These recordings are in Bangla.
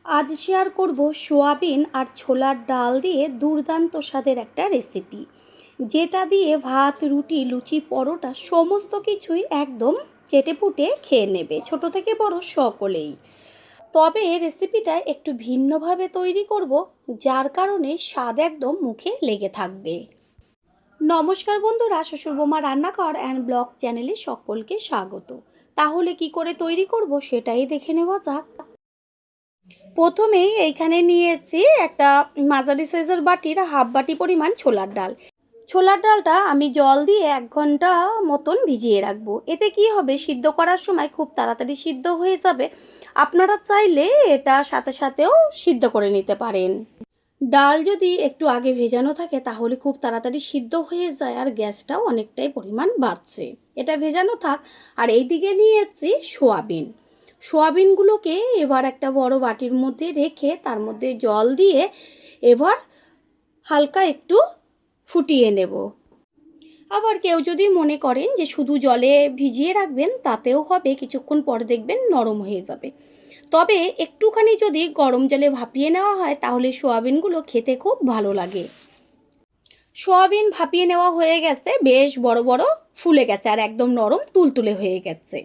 আজ শেয়ার করব সোয়াবিন আর ছোলার ডাল দিয়ে দুর্দান্ত স্বাদের একটা রেসিপি, যেটা দিয়ে ভাত, রুটি, লুচি, পরোটা সমস্ত কিছুই একদম চেটেপুটে খেয়ে নেবে, ছোট থেকে বড় সকলেই। তবে রেসিপিটা একটু ভিন্নভাবে তৈরি করব, যার কারণে স্বাদ একদম মুখে লেগে থাকবে। নমস্কার বন্ধুরা, শ্বশুরবোমা রান্নাঘর অ্যান্ড ব্লগ চ্যানেলে সকলকে স্বাগত। তাহলে কি করে তৈরি করব সেটাই দেখে নেওয়া যাক। প্রথমেই এইখানে নিয়েছি একটা মাঝারি সাইজের বাটির হাফ বাটি পরিমাণ ছোলার ডাল। ছোলার ডালটা আমি জল দিয়ে 1 ঘন্টা মতন ভিজিয়ে রাখবো। এতে কি হবে, সিদ্ধ করার সময় খুব তাড়াতাড়ি সিদ্ধ হয়ে যাবে। আপনারা চাইলে এটা সাথে সাথেও সিদ্ধ করে নিতে পারেন। ডাল যদি একটু আগে ভেজানো থাকে তাহলে খুব তাড়াতাড়ি সিদ্ধ হয়ে যায় আর গ্যাসটাও অনেকটাই পরিমাণ বাঁচছে। এটা ভেজানো থাক। আর এইদিকে নিয়েছি সোয়াবিন। সোয়াবিনগুলোকে এবার একটা বড় বাটির মধ্যে রেখে তার মধ্যে জল দিয়ে এবার হালকা একটু ফুটিয়ে নেব। আবার কেউ যদি মনে করেন যে শুধু জলে ভিজিয়ে রাখবেন তাতেও হবে, কিছুক্ষণ পর দেখবেন নরম হয়ে যাবে। তবে একটুখানি যদি গরম জলে ভাপিয়ে নেওয়া হয় তাহলে সোয়াবিনগুলো খেতে খুব ভালো লাগে। সোয়াবিন ভাপিয়ে নেওয়া হয়ে গেছে, বেশ বড় বড় ফুলে গেছে আর একদম নরম তুলতুলে হয়ে গেছে।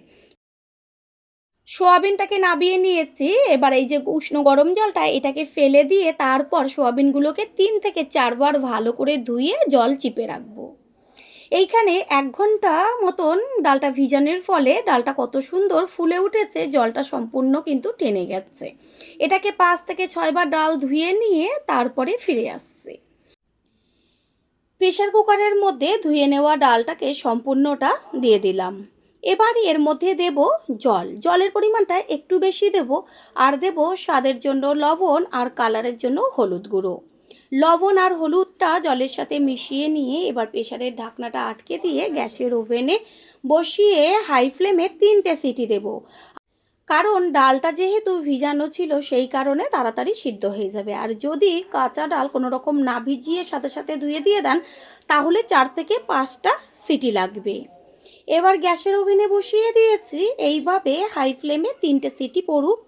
সোয়াবিনটাকে নাবিয়ে নিয়েছি। এবার এই যে উষ্ণ গরম জলটা, এটাকে ফেলে দিয়ে তারপর সোয়াবিনগুলোকে 3 থেকে 4 বার ভালো করে ধুয়ে জল চিপে রাখবো। এইখানে 1 ঘন্টা মতন ডালটা ভিজানোর ফলে ডালটা কত সুন্দর ফুলে উঠেছে, জলটা সম্পূর্ণ কিন্তু টেনে গেছে। এটাকে 5 থেকে 6 বার ডাল ধুয়ে নিয়ে তারপরে ফিরে আসছে। প্রেসার কুকারের মধ্যে ধুয়ে নেওয়া ডালটাকে সম্পূর্ণটা দিয়ে দিলাম। এবার এর মধ্যে দেব জলের পরিমাণটা একটু বেশি দেব। আর দেব স্বাদের জন্য লবণ আর কালারের জন্য হলুদ গুঁড়ো। লবণ আর হলুদটা জলের সাথে মিশিয়ে নিয়ে এবার প্রেসারের ঢাকনাটা আটকে দিয়ে গ্যাসের ওভেনে বসিয়ে হাই ফ্লেমে 3টে সিটি দেব। কারণ ডালটা যেহেতু ভিজানো ছিল সেই কারণে তাড়াতাড়ি সিদ্ধ হয়ে যাবে। আর যদি কাঁচা ডাল কোনো রকম না ভিজিয়ে সাথে সাথে ধুয়ে দিয়ে দেন তাহলে 4 থেকে 5টা সিটি লাগবে। এবার গ্যাসের ওভেনে বসিয়ে দিয়েছি, এইভাবে হাই ফ্লেমে 3টে সিটি পড়ুক।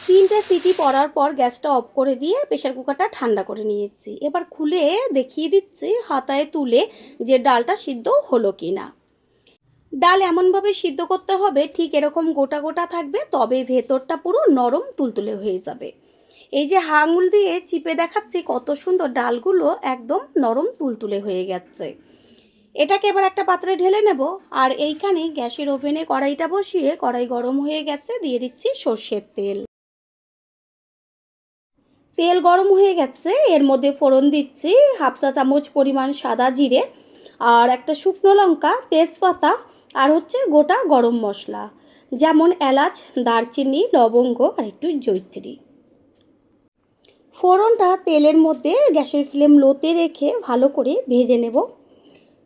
3টে সিটি পড়ার পর গ্যাসটা অফ করে দিয়ে প্রেসার কুকারটা ঠান্ডা করে নিয়েছি। এবার খুলে দেখিয়ে দিচ্ছি হাতায় তুলে যে ডালটা সিদ্ধ হলো কি না। ডাল এমনভাবে সিদ্ধ করতে হবে ঠিক এরকম গোটা গোটা থাকবে, তবে ভেতরটা পুরো নরম তুলতুলে হয়ে যাবে। এই যে আঙুল দিয়ে চিপে দেখাচ্ছি কত সুন্দর ডালগুলো একদম নরম তুলতুলে হয়ে গেছে। এটাকে এবার একটা পাত্রে ঢেলে নেব। আর এইখানে গ্যাসের ওভেনে কড়াইটা বসিয়ে কড়াই গরম হয়ে গেছে, দিয়ে দিচ্ছি সর্ষের তেল। তেল গরম হয়ে গেছে, এর মধ্যে ফোড়ন দিচ্ছি হাফ চা চামচ পরিমাণ সাদা জিরে, আর একটা শুকনো লঙ্কা, তেজপাতা, আর হচ্ছে গোটা গরম মশলা যেমন এলাচ, দারচিনি, লবঙ্গ আর একটু জয়িত্রী। ফোড়নটা তেলের মধ্যে গ্যাসের ফ্লেম লোতে রেখে ভালো করে ভেজে নেব।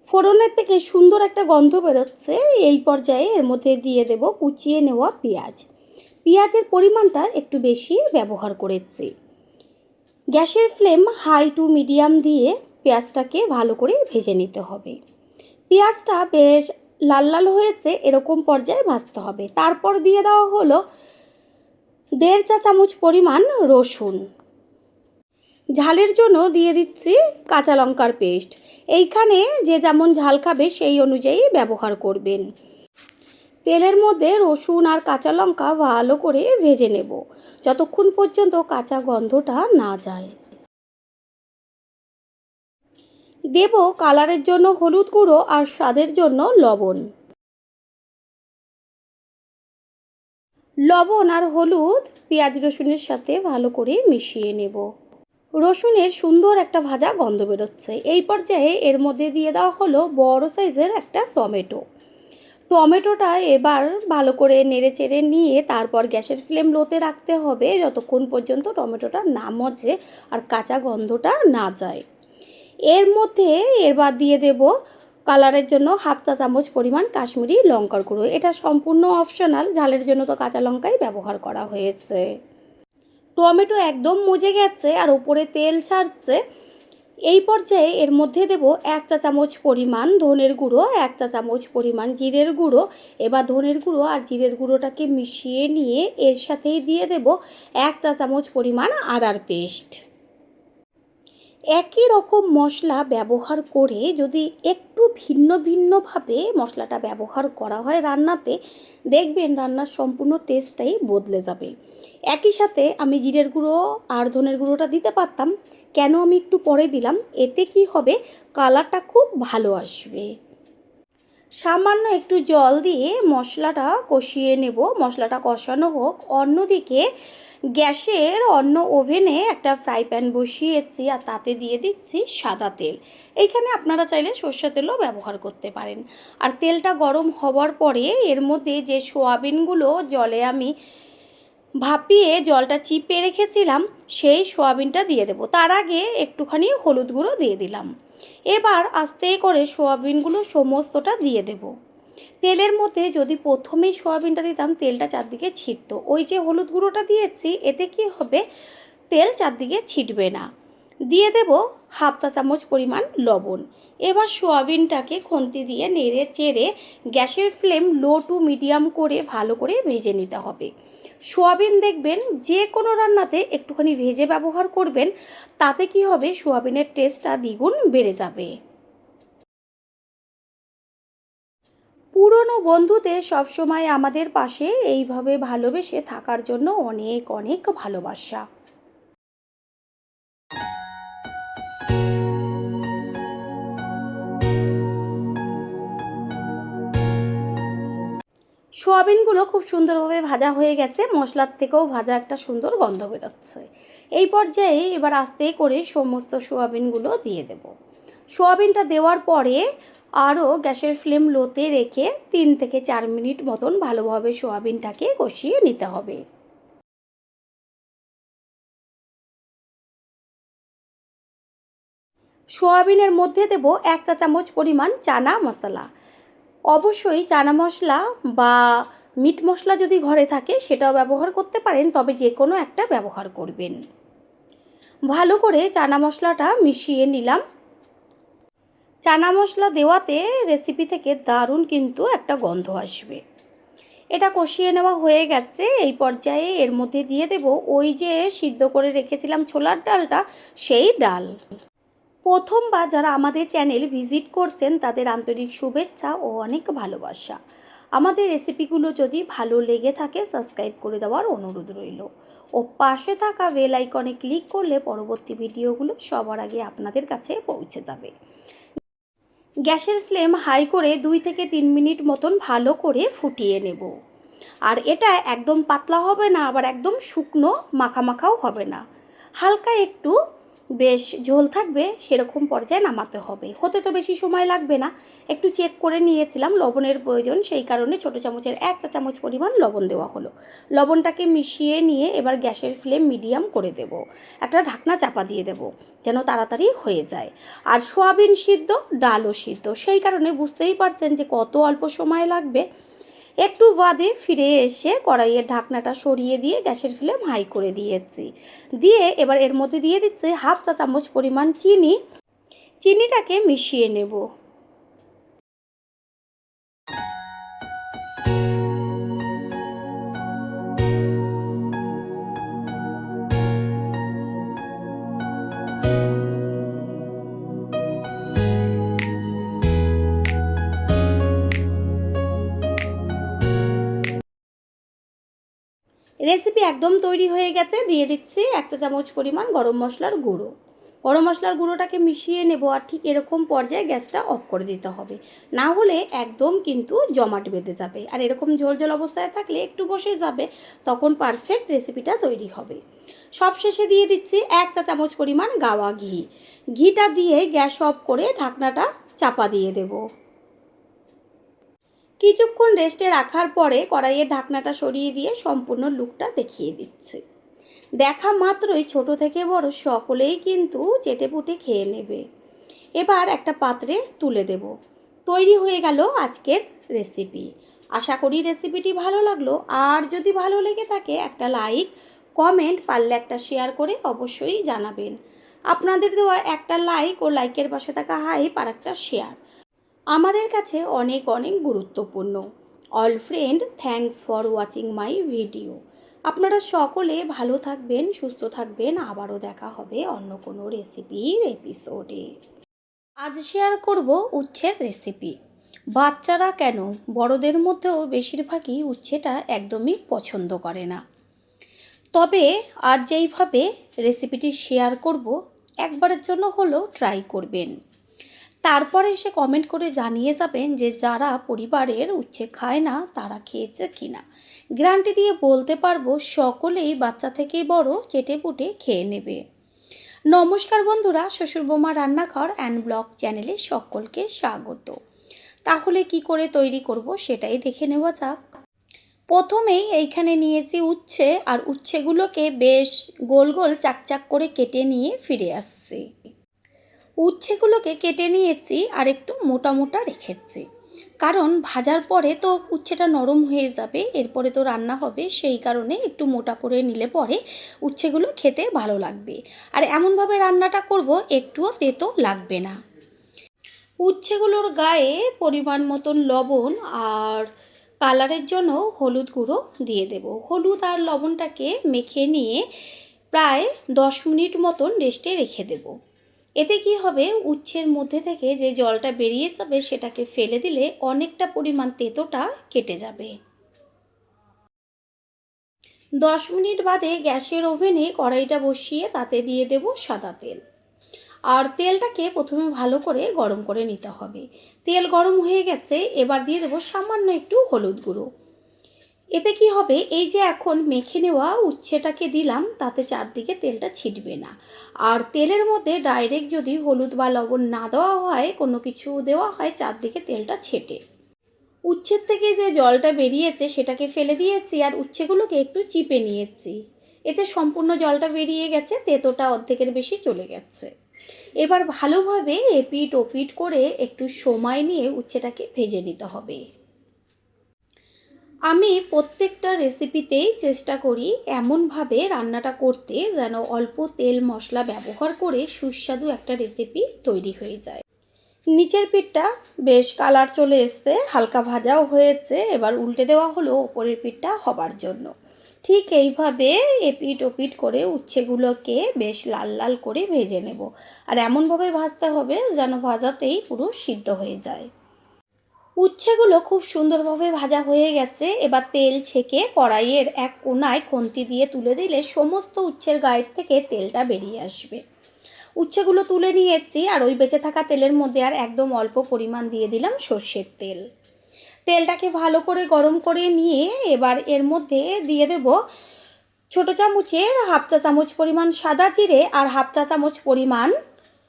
ফোড়নের থেকে সুন্দর একটা গন্ধ বেরোচ্ছে, এই পর্যায়ে এর মধ্যে দিয়ে দেব কুচিয়ে নেওয়া পেঁয়াজ। পেঁয়াজের পরিমাণটা একটু বেশি ব্যবহার করেছি। গ্যাসের ফ্লেম হাই টু মিডিয়াম দিয়ে পেঁয়াজটাকে ভালো করে ভেজে নিতে হবে। পেঁয়াজটা বেশ লাল লাল হয়েছে এরকম পর্যায়ে ভাজতে হবে। তারপর দিয়ে দেওয়া হলো 1.5 চা চামচ পরিমাণ রসুন। ঝালের জন্য দিয়ে দিচ্ছি কাঁচা লঙ্কার পেস্ট। এইখানে যে যেমন ঝাল খাবে সেই অনুযায়ী ব্যবহার করবেন। তেলের মধ্যে রসুন আর কাঁচা লঙ্কা ভালো করে ভেজে নেব যতক্ষণ পর্যন্ত কাঁচা গন্ধটা না যায়। দেব কালারের জন্য হলুদ গুঁড়ো আর স্বাদের জন্য লবণ। লবণ আর হলুদ পেঁয়াজ রসুনের সাথে ভালো করে মিশিয়ে নেব। রসুনের সুন্দর একটা ভাজা গন্ধ বেরোচ্ছে। এই পর্যায়ে এর মধ্যে দিয়ে দেওয়া হলো বড় সাইজের একটা টমেটো। টমেটোটা এবার ভালো করে নেড়ে চেড়ে নিয়ে তারপর গ্যাসের ফ্লেম লোতে রাখতে হবে যতক্ষণ পর্যন্ত টমেটোটা না মজে আর কাঁচা গন্ধটা না যায়। এর মধ্যে এবার দিয়ে দেব কালারের জন্য হাফ চা চামচ পরিমাণ কাশ্মীরি লঙ্কার গুঁড়ো। এটা সম্পূর্ণ অপশনাল, ঝালের জন্য তো কাঁচা লঙ্কাই ব্যবহার করা হয়েছে। টমেটো একদম মজে গেছে আর ওপরে তেল ছাড়ছে। এই পর্যায়ে এর মধ্যে দেব 1 চা চামচ পরিমাণ ধনের গুঁড়ো, 1 চা চামচ পরিমাণ জিরের গুঁড়ো। এবার ধনের গুঁড়ো আর জিরের গুঁড়োটাকে মিশিয়ে নিয়ে এর সাথেই দিয়ে দেব 1 চা চামচ পরিমাণ আদার পেস্ট। একই রকম মশলা ব্যবহার করে যদি একটু ভিন্ন ভিন্নভাবে মশলাটা ব্যবহার করা হয় রান্নাতে, দেখবেন রান্নার সম্পূর্ণ টেস্টটাই বদলে যাবে। একই সাথে আমি জিরের গুঁড়ো আর ধনের গুঁড়োটা দিতে পারতাম, কেন আমি একটু পরে দিলাম, এতে কি হবে, কালারটা খুব ভালো আসবে। সামান্য একটু জল দিয়ে মশলাটা কষিয়ে নেব। মশলাটা কষানো হোক, অন্যদিকে গ্যাসের অন্য ওভেনে একটা ফ্রাই প্যান বসিয়েছি আর তাতে দিয়ে দিচ্ছি সাদা তেল। এইখানে আপনারা চাইলে সর্ষের তেলও ব্যবহার করতে পারেন। আর তেলটা গরম হওয়ার পরে এর মধ্যে যে সোয়াবিনগুলো জলে আমি ভাপিয়ে জলটা চিপে রেখেছিলাম সেই সোয়াবিনটা দিয়ে দেব। তার আগে একটুখানি হলুদ গুঁড়ো দিয়ে দিলাম। এবার আস্তে করে সোয়াবিনগুলো সমস্তটা দিয়ে দেব। তেলের মধ্যে যদি প্রথমেই সোয়াবিনটা দিতাম তেলটা চারদিকে ছিটতো, ওই যে হলুদ গুঁড়োটা দিয়েছি এতে কি হবে, তেল চারদিকে ছিটবে না। দিয়ে দেব 1/2 চা চামচ পরিমাণ লবণ। এবার সোয়াবিনটাকে খুন্তি দিয়ে নেড়ে চেড়ে গ্যাসের ফ্লেম লো টু মিডিয়াম করে ভালো করে ভেজে নিতে হবে। সোয়াবিন দেখবেন যে কোনো রান্নাতে একটুখানি ভেজে ব্যবহার করবেন, তাতে কি হবে, সোয়াবিনের টেস্টটা দ্বিগুণ বেড়ে যাবে। পুরনো বন্ধুদের সবসময় আমাদের পাশে এইভাবে ভালোবেসে থাকার জন্য অনেক অনেক ভালোবাসা। সোয়াবিনগুলো খুব সুন্দরভাবে ভাজা হয়ে গেছে, মশলার থেকেও ভাজা একটা সুন্দর গন্ধ বেরোচ্ছে। এই পর্যায়ে এবার আস্তে করে সমস্ত সোয়াবিনগুলো দিয়ে দেব। সোয়াবিনটা দেওয়ার পরে আরও গ্যাসের ফ্লেম লোতে রেখে 3 থেকে 4 মিনিট মতন ভালোভাবে সোয়াবিনটাকে কষিয়ে নিতে হবে। সোয়াবিনের মধ্যে দেব 1 চা চামচ পরিমাণ চানা মশলা। অবশ্যই চানা মশলা বা মিট মশলা যদি ঘরে থাকে সেটাও ব্যবহার করতে পারেন, তবে যে কোনো একটা ব্যবহার করবেন। ভালো করে চানা মশলাটা মিশিয়ে নিলাম। চানা মশলা দেওয়াতে রেসিপি থেকে দারুণ কিন্তু একটা গন্ধ আসবে। এটা কষিয়ে নেওয়া হয়ে গেছে। এই পর্যায়ে এর মধ্যে দিয়ে দেব ওই যে সিদ্ধ করে রেখেছিলাম ছোলার ডালটা, সেই ডাল। প্রথমবার যারা আমাদের চ্যানেল ভিজিট করছেন তাদের আন্তরিক শুভেচ্ছা ও অনেক ভালোবাসা। আমাদের রেসিপিগুলো যদি ভালো লেগে থাকে সাবস্ক্রাইব করে দেওয়ার অনুরোধ রইল ও পাশে থাকা বেল আইকনে ক্লিক করলে পরবর্তী ভিডিওগুলো সবার আগে আপনাদের কাছে পৌঁছে যাবে। গ্যাসের ফ্লেম হাই করে 2 থেকে 3 মিনিট মতন ভালো করে ফুটিয়ে নেব। আর এটা একদম পাতলা হবে না, আবার একদম শুকনো মাখা মাখাও হবে না, হালকা একটু বেশ ঝোল থাকবে, সেরকম পর্যায়ে নামাতে হবে। হতে তো বেশি সময় লাগবে না। একটু চেক করে নিয়েছিলাম লবণের প্রয়োজন, সেই কারণে ছোটো চামচের 1 চা চামচ পরিমাণ লবণ দেওয়া হলো। লবণটাকে মিশিয়ে নিয়ে এবার গ্যাসের ফ্লেম মিডিয়াম করে দেব। একটা ঢাকনা চাপা দিয়ে দেব যেন তাড়াতাড়ি হয়ে যায়। আর সোয়াবিন সিদ্ধ, ডালও সিদ্ধ, সেই কারণে বুঝতেই পারছেন যে কত অল্প সময় লাগবে। একটু বাদে ফিরে এসে কড়াইয়ের ঢাকনাটা সরিয়ে দিয়ে গ্যাসের ফ্লেম হাই করে দিয়েছি। দিয়ে এবার এর মধ্যে দিয়ে দিচ্ছি 1/2 চা চামচ পরিমাণ চিনি। চিনিটাকে মিশিয়ে নেব। রেসিপি একদম তৈরি হয়ে গেছে। দিয়ে দিচ্ছি 1 চা চামচ পরিমাণ গরম মশলার গুঁড়ো। গরম মশলার গুঁড়োটাকে মিশিয়ে নেব আর ঠিক এরকম পর্যায়ে গ্যাসটা অফ করে দিতে হবে, না হলে একদম কিন্তু জমাট বেঁধে যাবে। আর এরকম ঝোল ঝোল অবস্থায় থাকলে একটু বসে যাবে, তখন পারফেক্ট রেসিপিটা তৈরি হবে। সবশেষে দিয়ে দিচ্ছি 1 চা চামচ পরিমাণ গাওয়া ঘি। ঘিটা দিয়ে গ্যাস অফ করে ঢাকনাটা চাপা দিয়ে দেব। কিছুক্ষণ রেস্টে রাখার পরে কড়াইয়ের ঢাকনাটা সরিয়ে দিয়ে সম্পূর্ণ লুকটা দেখিয়ে দিচ্ছি। দেখা মাত্রই ছোট থেকে বড় সকলেই কিন্তু চেটেপুটে খেয়ে নেবে। এবার একটা পাত্রে তুলে দেব। তৈরি হয়ে গেল আজকের রেসিপি। আশা করি রেসিপিটি ভালো লাগলো। আর যদি ভালো লেগে থাকে একটা লাইক, কমেন্ট, পারলে একটা শেয়ার করে অবশ্যই জানাবেন। আপনাদের দেওয়া একটা লাইক ও লাইকের পাশে থাকা হাইপ আর একটা শেয়ার আমাদের কাছে অনেক অনেক গুরুত্বপূর্ণ। All friend, thanks for watching my video. আপনারা সকলে ভালো থাকবেন, সুস্থ থাকবেন। আবারও দেখা হবে অন্য কোনো রেসিপির এপিসোডে। আজ শেয়ার করব উচ্ছের রেসিপি। বাচ্চারা কেন, বড়দের মধ্যেও বেশিরভাগই উচ্ছেটা একদমই পছন্দ করে না। তবে আজ যেইভাবে রেসিপিটি শেয়ার করব, একবারের জন্য হলেও ট্রাই করবেন। তারপরে এসে কমেন্ট করে জানিয়ে যাবেন যে যারা পরিবারের উচ্ছে খায় না তারা খেয়েছে কিনা। গ্যারান্টি দিয়ে বলতে পারবো সকলেই বাচ্চা থেকে বড় চেটেপুটে খেয়ে নেবে। নমস্কার বন্ধুরা, শ্বশুর বৌমা রান্নাঘর অ্যান্ড ব্লগ চ্যানেলে সকলকে স্বাগত। তাহলে কি করে তৈরি করব সেটাই দেখে নেওয়া যাক। প্রথমেই এইখানে নিয়েছি উচ্ছে, আর উচ্ছেগুলোকে বেশ গোল গোল চাকচাক করে কেটে নিয়ে ফিরে আসছি। উচ্ছেগুলোকে কেটে নিয়েছি আর একটু মোটা মোটা রেখেছি, কারণ ভাজার পরে তো উচ্ছেটা নরম হয়ে যাবে, এরপরে তো রান্না হবে, সেই কারণে একটু মোটা করে নিলে পরে উচ্ছেগুলো খেতে ভালো লাগবে। আর এমনভাবে রান্নাটা করব একটুও তেতো লাগবে না। উচ্ছেগুলোর গায়ে পরিমাণ মতন লবণ আর কালারের জন্য হলুদ গুঁড়ো দিয়ে দেব। হলুদ আর লবণটাকে মেখে নিয়ে প্রায় 10 মিনিট মতন রেস্টে রেখে দেব। এতে কি হবে, উচ্ছের মধ্যে থেকে যে জলটা বেরিয়ে যাবে সেটাকে ফেলে দিলে অনেকটা পরিমাণ তেতোটা কেটে যাবে। 10 মিনিট বাদে গ্যাসের ওভেনে কড়াইটা বসিয়ে তাতে দিয়ে দেব সাদা তেল। আর তেলটাকে প্রথমে ভালো করে গরম করে নিতে হবে। তেল গরম হয়ে গেছে, এবার দিয়ে দেব সামান্য একটু হলুদ গুঁড়ো। এতে কি হবে, এই যে এখন মেখে নেওয়া উচ্ছেটাকে দিলাম, তাতে চারদিকে তেলটা ছিটবে না। আর তেলের মধ্যে ডাইরেক্ট যদি হলুদ বা লবণ না দেওয়া হয়, কোনো কিছু দেওয়া হয়, চারদিকে তেলটা ছেটে উচ্ছের থেকে যে জলটা বেরিয়েছে সেটাকে ফেলে দিয়েছি আর উচ্ছেগুলোকে একটু চিপে নিয়েছি। এতে সম্পূর্ণ জলটা বেরিয়ে গেছে, তেতোটা অর্ধেকের বেশি চলে গেছে। এবার ভালোভাবে এপিট ওপিট করে একটু সময় নিয়ে উচ্ছেটাকে ভেজে নিতে হবে। আমি প্রত্যেকটা রেসিপিতেই চেষ্টা করি এমনভাবে রান্নাটা করতে যেন অল্প তেল মশলা ব্যবহার করে সুস্বাদু একটা রেসিপি তৈরি হয়ে যায়। নিচের পিঠটা বেশ কালার চলে এসছে, হালকা ভাজাও হয়েছে, এবার উল্টে দেওয়া হলো ওপরের পিঠটা হবার জন্য। ঠিক এইভাবে এপিট ওপিট করে উচ্ছেগুলোকে বেশ লাল লাল করে ভেজে নেব। আর এমনভাবে ভাজতে হবে যেন ভাজাতেই পুরো সিদ্ধ হয়ে যায়। উচ্ছেগুলো খুব সুন্দরভাবে ভাজা হয়ে গেছে। এবার তেল ছেঁকে কড়াইয়ের এক কোণায় খুন্তি দিয়ে তুলে দিলে সমস্ত উচ্ছের গায়ের থেকে তেলটা বেরিয়ে আসবে। উচ্ছেগুলো তুলে নিয়েছি, আর ওই বেঁচে থাকা তেলের মধ্যে আর একদম অল্প পরিমাণ দিয়ে দিলাম সর্ষের তেল। তেলটাকে ভালো করে গরম করে নিয়ে এবার এর মধ্যে দিয়ে দেব ছোটো চামচের হাফ চা চামচ পরিমাণ সাদা জিরে আর হাফ চা চামচ পরিমাণ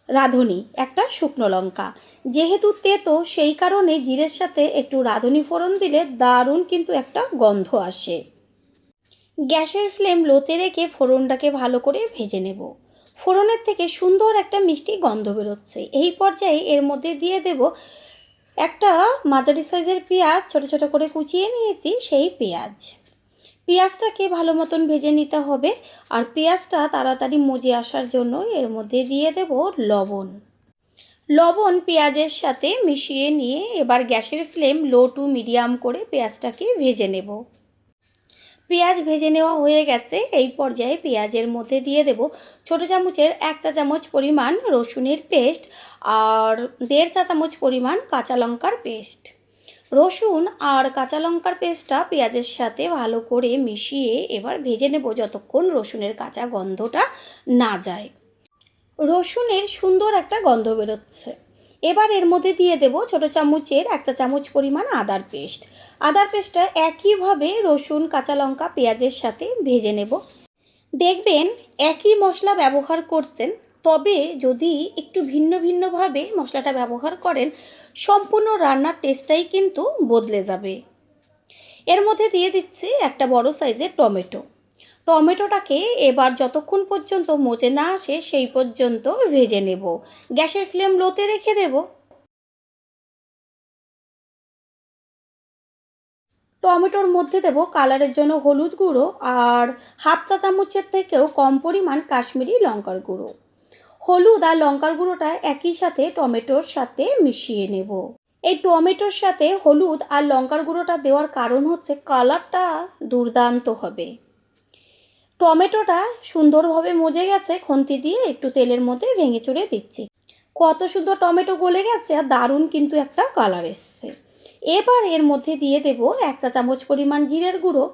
রাঁধুনি, একটা শুকনো লঙ্কা। যেহেতু তেতো সেই কারণে জিরের সাথে একটু রাঁধুনি ফোড়ন দিলে দারুণ কিন্তু একটা গন্ধ আসে। গ্যাসের ফ্লেম লোতে রেখে ফোড়নটাকে ভালো করে ভেজে নেব। ফোড়নের থেকে সুন্দর একটা মিষ্টি গন্ধ বেরোচ্ছে। এই পর্যায়ে এর মধ্যে দিয়ে দেব একটা মাঝারি সাইজের পেঁয়াজ, ছোটো ছোটো করে কুচিয়ে নিয়েছি সেই পেঁয়াজ। পেঁয়াজটাকে ভালো মতন ভেজে নিতে হবে। আর পেঁয়াজটা তাড়াতাড়ি মজে আসার জন্য এর মধ্যে দিয়ে দেব লবণ। লবণ পেঁয়াজের সাথে মিশিয়ে নিয়ে এবার গ্যাসের ফ্লেম লো টু মিডিয়াম করে পেঁয়াজটাকে ভেজে নেব। পেঁয়াজ ভেজে নেওয়া হয়ে গেছে। এই পর্যায়ে পেঁয়াজের মধ্যে দিয়ে দেব ছোটো চামচের 1 চা চামচ পরিমাণ রসুনের পেস্ট আর 1.5 চা চামচ পরিমাণ কাঁচা লঙ্কার পেস্ট। রসুন আর কাঁচা লঙ্কার পেস্টটা পেঁয়াজের সাথে ভালো করে মিশিয়ে এবার ভেজে নেব যতক্ষণ রসুনের কাঁচা গন্ধটা না যায়। রসুনের সুন্দর একটা গন্ধ বেরোচ্ছে। এবার এর মধ্যে দিয়ে দেব ছোটো চামচের 1 চা চামচ পরিমাণ আদার পেস্ট। আদার পেস্টটা একইভাবে রসুন কাঁচা লঙ্কা পেঁয়াজের সাথে ভেজে নেব। দেখবেন একই মশলা ব্যবহার করছেন, তবে যদি একটু ভিন্ন ভিন্নভাবে মশলাটা ব্যবহার করেন সম্পূর্ণ রান্নার টেস্টটাই কিন্তু বদলে যাবে। এর মধ্যে দিয়ে দিচ্ছি একটা বড় সাইজের টমেটো। টমেটোটাকে এবার যতক্ষণ পর্যন্ত মজে না আসে সেই পর্যন্ত ভেজে নেব। গ্যাসের ফ্লেম লোতে রেখে দেব। টমেটোর মধ্যে দেব কালারের জন্য হলুদ গুঁড়ো আর হাফ চা চামচের থেকেও কম পরিমাণ কাশ্মীরি লঙ্কার গুঁড়ো। হলুদ আর লঙ্কার গুঁড়োটা একই সাথে টমেটোর সাথে মিশিয়ে নেব। এই টমেটোর সাথে হলুদ আর লঙ্কার গুঁড়োটা দেওয়ার কারণ হচ্ছে কালারটা দুর্দান্ত হবে। টমেটোটা সুন্দরভাবে মজে গেছে, খুন্তি দিয়ে একটু তেলের মধ্যে ভেঙে চুড়ে দিচ্ছি। কত সুন্দর টমেটো গলে গেছে আর দারুণ কিন্তু একটা কালার এসছে। এবার এর মধ্যে দিয়ে দেব 1 চা চামচ পরিমাণ জিরের গুঁড়ো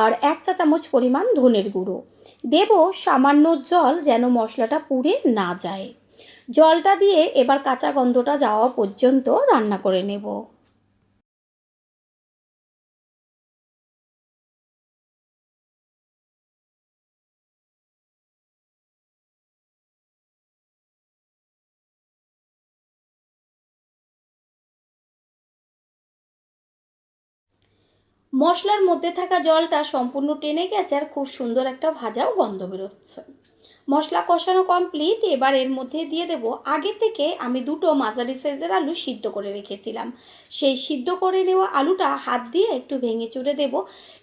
আর 1 চা চামচ পরিমাণ ধনের গুঁড়ো। দেব সামান্য জল যেন মশলাটা পুড়ে না যায়। জলটা দিয়ে এবার কাঁচা গন্ধটা যাওয়া পর্যন্ত রান্না করে নেব। মশলার মধ্যে থাকা জলটা সম্পূর্ণ টেনে গেছে আর খুব সুন্দর একটা ভাজাও গন্ধ বেরোচ্ছে। মশলা কষানো কমপ্লিট। এবার এর মধ্যে দিয়ে দেব আগে থেকে আমি দুটো মাঝারি সাইজের আলু সিদ্ধ করে রেখেছিলাম। সেই সিদ্ধ করে নেওয়া আলুটা হাত দিয়ে একটু ভেঙে চুড়ে দেব।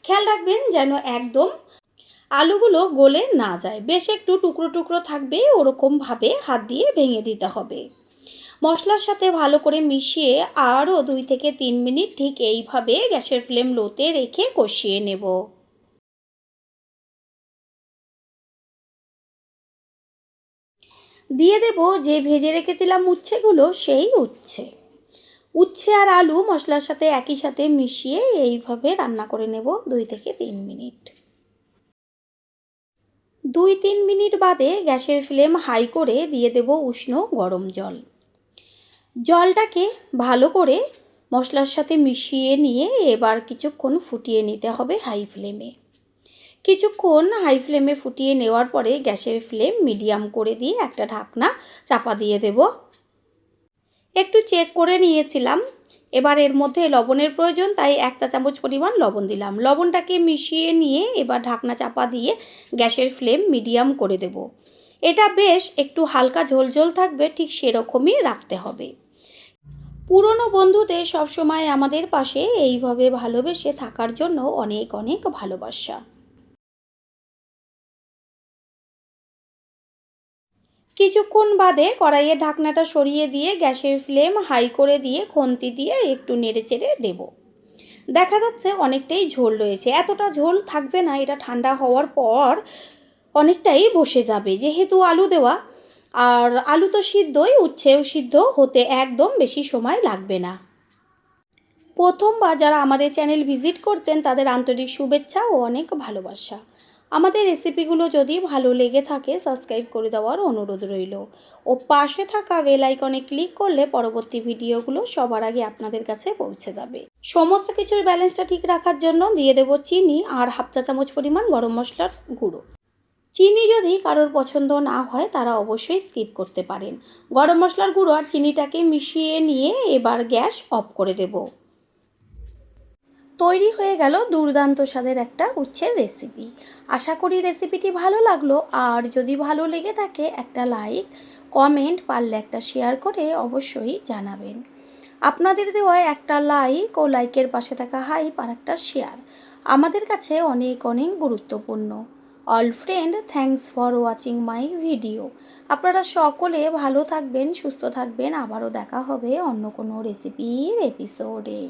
খেয়াল রাখবেন যেন একদম আলুগুলো গলে না যায়, বেশ একটু টুকরো টুকরো থাকবে, ওরকমভাবে হাত দিয়ে ভেঙে দিতে হবে। মশলার সাথে ভালো করে মিশিয়ে আরও 2 থেকে 3 মিনিট ঠিক এইভাবে গ্যাসের ফ্লেম লোতে রেখে কষিয়ে নেব। দিয়ে দেব যে ভেজে রেখেছিলাম উচ্ছেগুলো, সেই উচ্ছে আর আলু মশলার সাথে একই সাথে মিশিয়ে এইভাবে রান্না করে নেব 2 থেকে 3 মিনিট। 2-3 মিনিট বাদে গ্যাসের ফ্লেম হাই করে দিয়ে দেব উষ্ণ গরম জল। জলটাকে ভালো করে মশলার সাথে মিশিয়ে নিয়ে এবার কিছুক্ষণ ফুটিয়ে নিতে হবে হাই ফ্লেমে। কিছুক্ষণ হাই ফ্লেমে ফুটিয়ে নেওয়ার পরে গ্যাসের ফ্লেম মিডিয়াম করে দিয়ে একটা ঢাকনা চাপা দিয়ে দেব। একটু চেক করে নিয়েছিলাম। এবার এর মধ্যে লবণের প্রয়োজন, তাই 1 চা চামচ পরিমাণ লবণ দিলাম। লবণটাকে মিশিয়ে নিয়ে এবার ঢাকনা চাপা দিয়ে গ্যাসের ফ্লেম মিডিয়াম করে দেব। এটা বেশ একটু হালকা ঝোলঝোল থাকবে, ঠিক সেরকমই রাখতে হবে। পুরনো বন্ধুদের সবসময় আমাদের পাশে এইভাবে ভালোবেসে থাকার জন্য অনেক অনেক ভালোবাসা। কিছুক্ষণ বাদে কড়াইয়ের ঢাকনাটা সরিয়ে দিয়ে গ্যাসের ফ্লেম হাই করে দিয়ে খুন্তি দিয়ে একটু নেড়েচেড়ে দেব। দেখা যাচ্ছে অনেকটাই ঝোল রয়েছে। এতটা ঝোল থাকবে না, এটা ঠান্ডা হওয়ার পর অনেকটাই বসে যাবে, যেহেতু আলু দেওয়া। আর আলু তো সিদ্ধই, উচ্ছেও সিদ্ধ হতে একদম বেশি সময় লাগবে না। প্রথমবার যারা আমাদের চ্যানেল ভিজিট করছেন তাদের আন্তরিক শুভেচ্ছা ও অনেক ভালোবাসা। আমাদের রেসিপিগুলো যদি ভালো লেগে থাকে সাবস্ক্রাইব করে দেওয়ার অনুরোধ রইল ও পাশে থাকা বেল আইকনে ক্লিক করলে পরবর্তী ভিডিওগুলো সবার আগে আপনাদের কাছে পৌঁছে যাবে। সমস্ত কিছুর ব্যালেন্সটা ঠিক রাখার জন্য দিয়ে দেব চিনি আর 1/2 চা চামচ পরিমাণ গরম মশলার গুঁড়ো। চিনি যদি কারোর পছন্দ না হয় তারা অবশ্যই স্কিপ করতে পারেন। গরম মশলার গুঁড়ো আর চিনিটাকে মিশিয়ে নিয়ে এবার গ্যাস অফ করে দেব। তৈরি হয়ে গেল দুর্দান্ত স্বাদের একটা উচ্ছের রেসিপি। আশা করি রেসিপিটি ভালো লাগলো, আর যদি ভালো লেগে থাকে একটা লাইক, কমেন্ট, পারলে একটা শেয়ার করে অবশ্যই জানাবেন। আপনাদের দেওয়া একটা লাইক ও লাইকের পাশে থাকা হাইপ আর একটা শেয়ার আমাদের কাছে অনেক অনেক গুরুত্বপূর্ণ। All friend, thanks for watching my video. আপনারা সকলে ভালো থাকবেন, সুস্থ থাকবেন। আবারও দেখা হবে অন্য কোনো রেসিপির এপিসোডে।